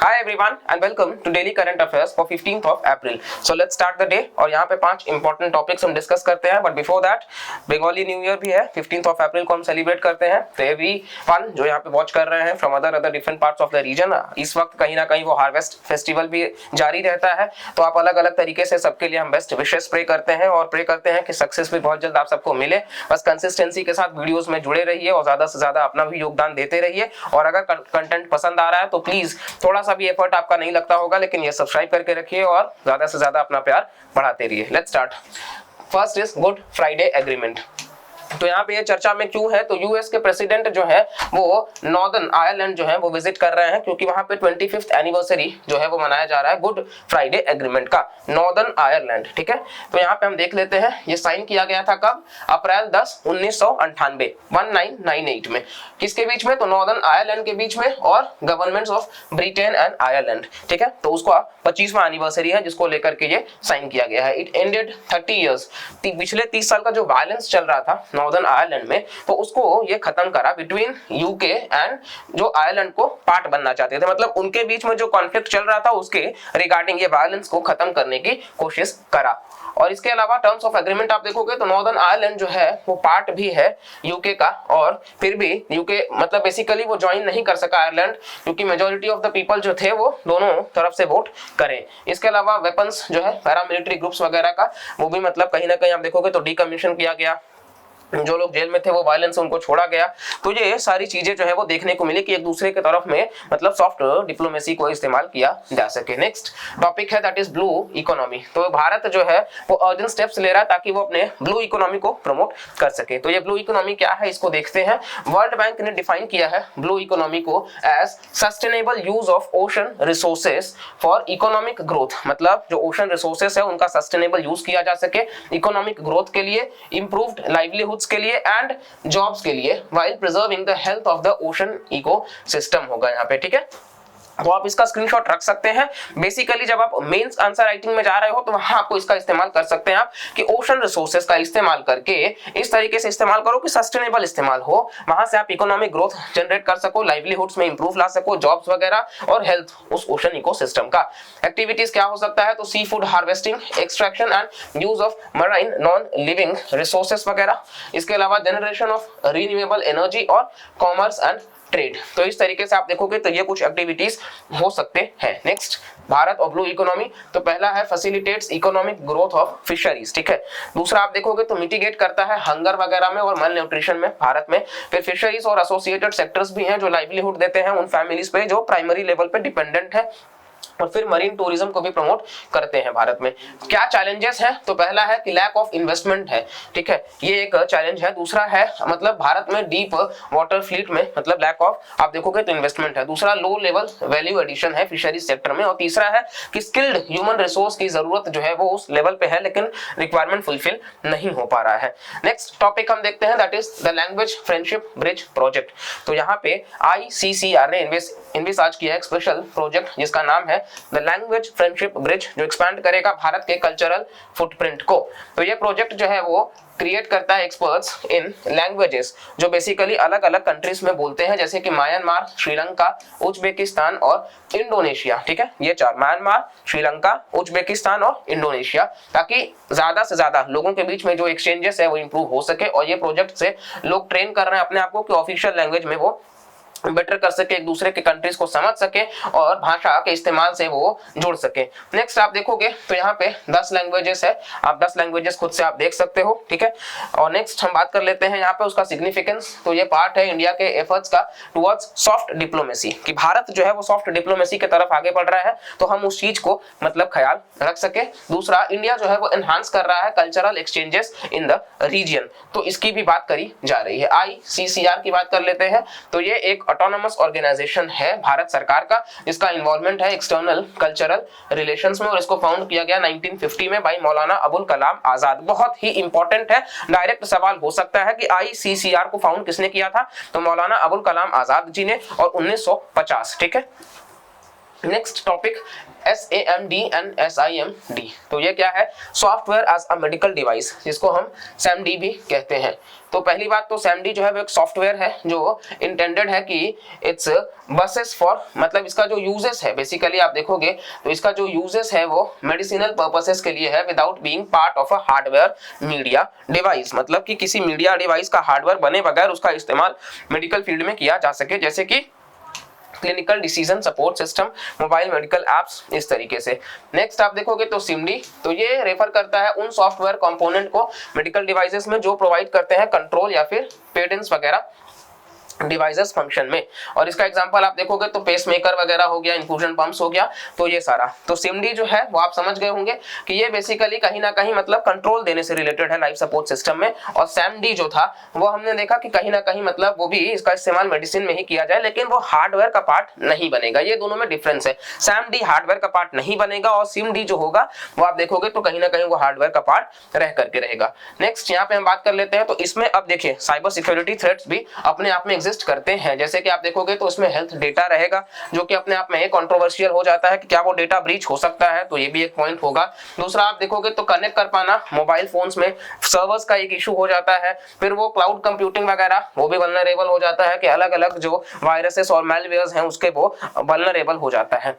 Hi everyone and welcome to Daily Current Affairs for 15th of April. So let's start the day और यहाँ पे 5 important topics हम discuss करते हैं. But before that, Bengali new year भी है 15th of April को हम सेलिब्रेट करते हैं. तो everyone जो यहाँ पे वॉच कर रहे हैं from other different parts of the region, इस वक्त कहीं ना कहीं वो हार्वेस्ट फेस्टिवल भी जारी रहता है. तो आप अलग अलग तरीके से सबके लिए हम बेस्ट विशेस प्रे करते हैं और प्रे करते हैं कि सक्सेस भी बहुत जल्द आप सबको मिले. बस कंसिस्टेंसी के साथ वीडियोस में जुड़े रहिए और ज्यादा से ज्यादा अपना भी योगदान देते रहिए. और अगर कंटेंट पसंद आ रहा है तो प्लीज थोड़ा सा भी एफर्ट आपका नहीं लगता होगा, लेकिन ये सब्सक्राइब करके रखिए और ज्यादा से ज्यादा अपना प्यार बढ़ाते रहिए. Let's start. First is good Friday agreement. तो यहाँ पे ये चर्चा में क्यों है, तो यूएस के प्रेसिडेंट जो है वो नॉर्दर्न आयरलैंड जो है वो विजिट कर रहे हैं, क्योंकि वहां पे 25th एनिवर्सरी जो है वो मनाया जा रहा है गुड फ्राइडे एग्रीमेंट का, नॉर्दर्न आयरलैंड. ठीक है, तो यहाँ पे हम देख लेते हैं ये साइन किया गया था कब, अप्रैल 10 1998 1998 में. किसके बीच में, तो नॉर्दर्न आयरलैंड के बीच में और governments of Britain and Ireland. ठीक है, तो उसका 25वां एनिवर्सरी है जिसको लेकर के ये साइन किया गया है. इट एंडेड 30 इयर्स, पिछले 30 साल का जो वायलेंस चल रहा था नॉर्दर्न आयरलैंड में, तो उसको ये खत्म करा बिटवीन यूके एंड जो आयरलैंड को पार्ट बनना चाहते थे. मतलब उनके बीच में जो कॉन्फ्लिक्ट चल रहा था उसके रिगार्डिंग ये वायलेंस को खत्म करने की कोशिश करा. और इसके अलावा टर्म्स ऑफ एग्रीमेंट आप देखोगे तो नॉर्दर्न आयरलैंड जो है वो पार्ट भी है यूके का, और फिर भी यूके मतलब बेसिकली वो ज्वाइन नहीं कर सका आयरलैंड, क्योंकि मेजॉरिटी ऑफ द पीपल जो थे वो दोनों तरफ से वोट करें. इसके अलावा वेपन्स जो है पैरामिलिट्री ग्रुप्स वगैरह का वो भी मतलब कहीं ना कहीं आप देखोगे तो डीकमीशन किया गया. जो लोग जेल में थे वो वायलेंस उनको छोड़ा गया. तो ये सारी चीजें जो है वो देखने को मिली कि एक दूसरे के तरफ में मतलब सॉफ्ट डिप्लोमेसी को इस्तेमाल किया जा सके. नेक्स्ट टॉपिक है दैट इज ब्लू इकोनॉमी. तो भारत जो है वो अर्जेंट स्टेप्स ले रहा है ताकि वो अपने ब्लू इकोनॉमी को प्रमोट कर सके. तो ये ब्लू इकोनॉमी क्या है इसको देखते हैं. वर्ल्ड बैंक ने डिफाइन किया है ब्लू इकोनॉमी को as sustainable use of ocean resources for economic growth. मतलब जो ओशन रिसोर्सेज है उनका सस्टेनेबल यूज किया जा सके इकोनॉमिक ग्रोथ के लिए, इंप्रूव्ड लाइवलीहुड के लिए एंड जॉब्स के लिए, while preserving the health of the ocean ecosystem होगा यहाँ पे. ठीक है, तो आप इसका स्क्रीनशॉट रख सकते हैं. बेसिकली जब आप मेंस आंसर राइटिंग में जा रहे हो तो वहां आपको इसका इस्तेमाल कर सकते हैं आप कि ओशन रिसोर्सेज का इस्तेमाल करके इस तरीके से इस्तेमाल करो कि सस्टेनेबल इस्तेमाल हो, वहां से आप इकोनॉमिक ग्रोथ जनरेट कर सको, लाइवलीहुड्स में इंप्रूव ला सको, जॉब्स वगैरह और हेल्थ उस ओशन इकोसिस्टम का. एक्टिविटीज क्या हो सकता है, तो sea food harvesting, extraction and use of marine non living resources वगैरह. इसके अलावा जनरेशन ऑफ रिन्यूएबल एनर्जी और कॉमर्स एंड ट्रेड. तो इस तरीके से आप देखोगे तो ये कुछ एक्टिविटीज हो सकते हैं. नेक्स्ट, भारत और ब्लू इकोनॉमी. तो पहला है facilitates economic growth of fisheries. ठीक है, दूसरा आप देखोगे तो मिटिगेट करता है हंगर वगैरह में और मल न्यूट्रिशन में भारत में. फिर फिशरीज और एसोसिएटेड सेक्टर्स भी हैं जो लाइवलीहुड देते हैं उन फैमिलीज पे जो प्राइमरी लेवल पे डिपेंडेंट है, और फिर मरीन टूरिज्म को भी प्रमोट करते हैं भारत में. क्या चैलेंजेस हैं, तो पहला है कि लैक ऑफ इन्वेस्टमेंट है. ठीक है, ये एक चैलेंज है. दूसरा है मतलब भारत में डीप वाटर फ्लीट में मतलब लैक ऑफ आप देखोगे तो इन्वेस्टमेंट है. दूसरा लो लेवल वैल्यू एडिशन है फिशरीज सेक्टर में. और तीसरा है कि स्किल्ड ह्यूमन रिसोर्स की जरूरत जो है वो उस लेवल पे है लेकिन रिक्वायरमेंट फुलफिल नहीं हो पा रहा है. नेक्स्ट टॉपिक हम देखते हैं that is the language friendship bridge project. तो यहाँ पे ICCR ने इन्विसाज किया एक स्पेशल प्रोजेक्ट जिसका नाम है द लैंग्वेज फ्रेंडशिप ब्रिज, जो एक्सपैंड करेगा भारत के कल्चरल फुटप्रिंट को. तो ये प्रोजेक्ट जो है वो क्रिएट करता है एक्सपर्ट्स इन लैंग्वेजेस जो बेसिकली अलग अलग कंट्रीज में बोलते हैं, जैसे कि म्यांमार, श्रीलंका, उज्बेकिस्तान और इंडोनेशिया. ठीक है, ये चार, म्यांमार, श्रीलंका, उज्बेकिस्तान और इंडोनेशिया, ताकि ज्यादा से ज्यादा लोगों के बीच में जो एक्सचेंजेस है वो इंप्रूव हो सके. और ये प्रोजेक्ट से लोग ट्रेन कर रहे हैं अपने आप को कि ऑफिशियल लैंग्वेज में वो बेटर कर सके, एक दूसरे के कंट्रीज को समझ सके और भाषा के इस्तेमाल से वो जुड़ सके. नेक्स्ट आप देखोगे तो यहाँ पे 10 लैंग्वेजेस है, आप 10 लैंग्वेजेस खुद से आप देख सकते हो. ठीक है, और नेक्स्ट हम बात कर लेते हैं यहाँ पे उसका सिग्निफिकेंस. तो ये पार्ट है इंडिया के एफर्ट्स का टुवर्ड्स सॉफ्ट डिप्लोमेसी, कि भारत जो है वो सॉफ्ट डिप्लोमेसी की तरफ आगे बढ़ रहा है, तो हम उस चीज को मतलब ख्याल रख सके. दूसरा, इंडिया जो है वो एनहांस कर रहा है cultural exchanges in the region, तो इसकी भी बात करी जा रही है. ICCR की बात कर लेते हैं. तो ये एक ऑटोनोमस ऑर्गेनाइजेशन है भारत सरकार का, जिसका इन्वॉल्वमेंट है एक्सटर्नल कल्चरल रिलेशंस में, और इसको फाउंड किया गया 1950 में बाय मौलाना अबुल कलाम आजाद. बहुत ही इंपॉर्टेंट है, डायरेक्ट सवाल हो सकता है कि ICCR को फाउंड किसने किया था, तो मौलाना अबुल कलाम आजाद जी ने, और 1950. ठीक है, next topic SAMD and SIMD। तो ये क्या है, software as a medical device, जिसको हम SAMD भी कहते हैं। तो पहली बात तो SAMD जो है वो एक सॉफ्टवेयर है जो इंटेंडेड है कि इट्स बसेस फॉर, मतलब इसका जो यूजेस है बेसिकली आप देखोगे तो इसका जो यूजेस है वो मेडिसिनल पर्पसेस के लिए है, without being part of a hardware media device. मतलब कि किसी मीडिया डिवाइस का हार्डवेयर बने बगैर उसका इस्तेमाल मेडिकल फील्ड में किया जा सके, जैसे कि clinical decision support system, mobile medical apps, इस तरीके से। नेक्स्ट आप देखोगे तो SIMD, तो ये रेफर करता है उन सॉफ्टवेयर कंपोनेंट को मेडिकल डिवाइसेस में जो प्रोवाइड करते हैं कंट्रोल या फिर पेडेंस वगैरह डिवाइसेस फंक्शन में। और इसका एग्जांपल आप देखोगे तो पेसमेकर वगैरह हो गया, इन्फ्यूजन पंप्स हो गया, तो ये सारा। तो SIMD जो है वो आप समझ गए होंगे कि ये बेसिकली कहीं ना कहीं मतलब कंट्रोल देने से रिलेटेड है लाइफ सपोर्ट सिस्टम में। और SAMD जो था वो हमने देखा कि कहीं ना कहीं मतलब वो भी इसका इस्तेमाल मेडिसिन में ही किया जाए, लेकिन वो हार्डवेयर का पार्ट नहीं बनेगा। ये दोनों में डिफरेंस है, SAMD हार्डवेयर का पार्ट नहीं बनेगा और SIMD जो होगा वो आप देखोगे तो कहीं ना कहीं वो हार्डवेयर का पार्ट रह करके रहेगा। नेक्स्ट यहाँ पे हम बात कर लेते हैं, तो इसमें अब देखिए साइबर सिक्योरिटी थ्रेट्स भी अपने आप में एग्जिस्ट करते हैं। जैसे कि आप देखोगे तो उसमें हेल्थ डेटा रहेगा, जो कि अपने आप में एक कंट्रोवर्शियल हो जाता है कि क्या वो डेटा ब्रीच हो सकता है, तो ये भी एक पॉइंट होगा। दूसरा आप देखोगे तो कनेक्ट कर पाना मोबाइल फोन्स में सर्वर्स का एक इशू हो जाता है। फिर वो क्लाउड कंप्यूटिंग वगैरह वो भी वल्नरेबल हो जाता है कि अलग अलग जो वायरसेस और मैलवेयर्स हैं उसके वो वल्नरेबल हो जाता है।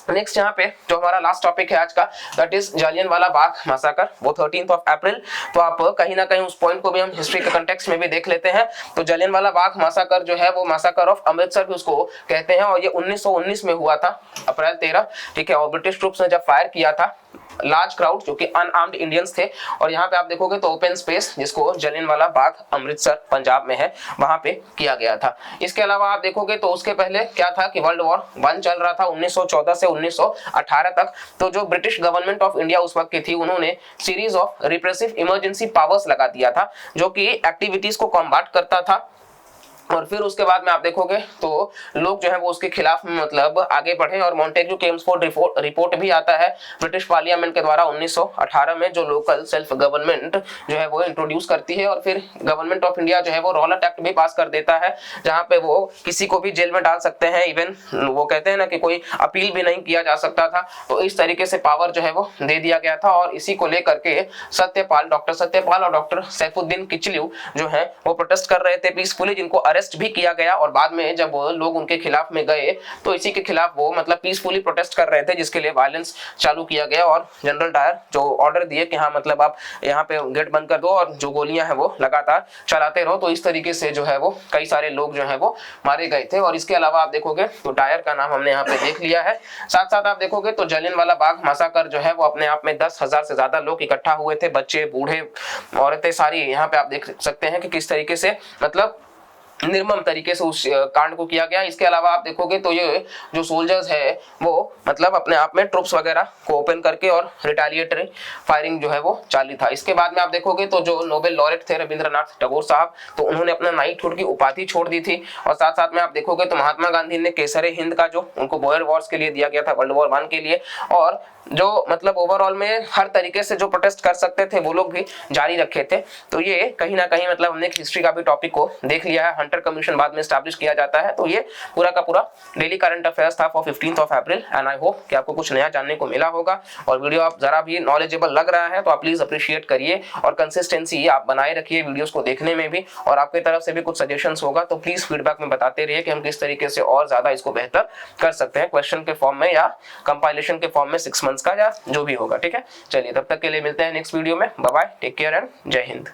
नेक्स्ट यहाँ पे जो हमारा लास्ट टॉपिक है आज का, दैट इज जालियनवाला बाग मैसाकर, वो 13 अप्रैल। तो आप कहीं ना कहीं उस पॉइंट को भी हम हिस्ट्री के कंटेक्स्ट में भी देख लेते हैं। तो जालियनवाला बाग मैसाकर जो है वो मैसाकर ऑफ अमृतसर भी उसको कहते हैं, और ये 1919 में हुआ था, अप्रैल 13, ठीक है। और ब्रिटिश ट्रूप्स ने जब फायर किया था, लार्ज क्राउड जो कि अनआर्म्ड इंडियंस थे, और यहाँ पे आप देखोगे तो ओपन स्पेस, जिसको जालियनवाला बाग अमृतसर पंजाब में है, वहां पे किया गया था। इसके अलावा आप देखोगे तो उसके पहले क्या था कि वर्ल्ड वॉर 1 चल रहा था 1914 से 1918 तक। तो जो ब्रिटिश गवर्नमेंट ऑफ इंडिया उस वक्त की थी, उन्होंने series of repressive emergency powers लगा दिया था, जो कि एक्टिविटीज को कॉम्बैट करता था। और फिर उसके बाद में आप देखोगे तो लोग जो है वो उसके खिलाफ में मतलब आगे बढ़े, और मॉन्टेग्यू केम्सफोर्ड रिपोर्ट भी आता है ब्रिटिश पार्लियामेंट के द्वारा 1918 में, जो लोकल सेल्फ गवर्नमेंट जो है वो इंट्रोड्यूस करती है। और फिर गवर्नमेंट ऑफ इंडिया जो है वो रॉलेट एक्ट भी पास कर देता है, जहां पे वो किसी को भी जेल में डाल सकते हैं, इवन वो कहते हैं ना कि कोई अपील भी नहीं किया जा सकता था। तो इस तरीके से पावर जो है वो दे दिया गया था। और इसी को लेकर के सत्यपाल, डॉक्टर सत्यपाल और डॉक्टर सैफुद्दीन किचलू जो है वो प्रोटेस्ट कर रहे थे पीसफुली, जिनको अरेस्ट भी किया गया। और बाद में जब लोग उनके खिलाफ में गए तो इसी के खिलाफ वो मतलब पीसफुली प्रोटेस्ट कर रहे थे, जिसके लिए वायलेंस चालू किया गया। और जनरल डायर जो ऑर्डर दिए कि हाँ मतलब आप यहाँ पे गेट बंद कर दो और जो गोलियां हैं वो लगातार चलाते रहो। तो इस तरीके से जो है वो कई सारे लोग जो है वो मारे गए थे। और इसके अलावा आप देखोगे तो डायर का नाम हमने यहाँ पे देख लिया है। साथ साथ आप देखोगे तो जालियनवाला बाग मैसाकर जो है वो अपने आप में 10,000 से ज्यादा लोग इकट्ठा हुए थे, बच्चे बूढ़े औरतें सारी। यहाँ पे आप देख सकते हैं कि किस तरीके से मतलब निर्मम तरीके से उस कांड को किया गया। इसके अलावा आप देखोगे तो ये जो सोल्जर्स है वो मतलब अपने आप में ट्रुप्स वगैरह को ओपन करके और रिटेलिएटरी फायरिंग जो है वो चालू था। इसके बाद में आप देखोगे तो जो नोबेल लॉरेट थे रविंद्रनाथ टैगोर साहब, तो उन्होंने अपना नाइटहुड की उपाधि छोड़ दी थी। और साथ साथ में आप देखोगे तो महात्मा गांधी ने केसरे हिंद का जो उनको बॉयर वॉर्स के लिए दिया गया था, वर्ल्ड वॉर 1 के लिए। और जो मतलब ओवरऑल में हर तरीके से जो प्रोटेस्ट कर सकते थे वो लोग भी जारी रखे थे। तो ये कहीं ना कहीं मतलब हमने हिस्ट्री का भी टॉपिक को देख लिया है। हंटर कमीशन बाद में एस्टैब्लिश किया जाता है। तो ये पूरा का पूरा डेली करंट अफेयर्स था for 15 April, and I hope कि आपको कुछ नया जानने को मिला होगा। और वीडियो आप जरा भी नॉलेजेबल लग रहा है तो आप प्लीज अप्रिशिएट करिए, और कंसिस्टेंसी आप बनाए रखिए वीडियोस को देखने में भी। और आपकी तरफ से भी कुछ सजेशंस होगा तो प्लीज फीडबैक में बताते रहिए कि हम किस तरीके से और ज्यादा इसको बेहतर कर सकते हैं, क्वेश्चन के फॉर्म में या कंपाइलेशन के फॉर्म में 6 मंथ्स का, या जो भी होगा। ठीक है, चलिए तब तक के लिए मिलते हैं नेक्स्ट वीडियो में। Bye bye, take care and Jai Hind.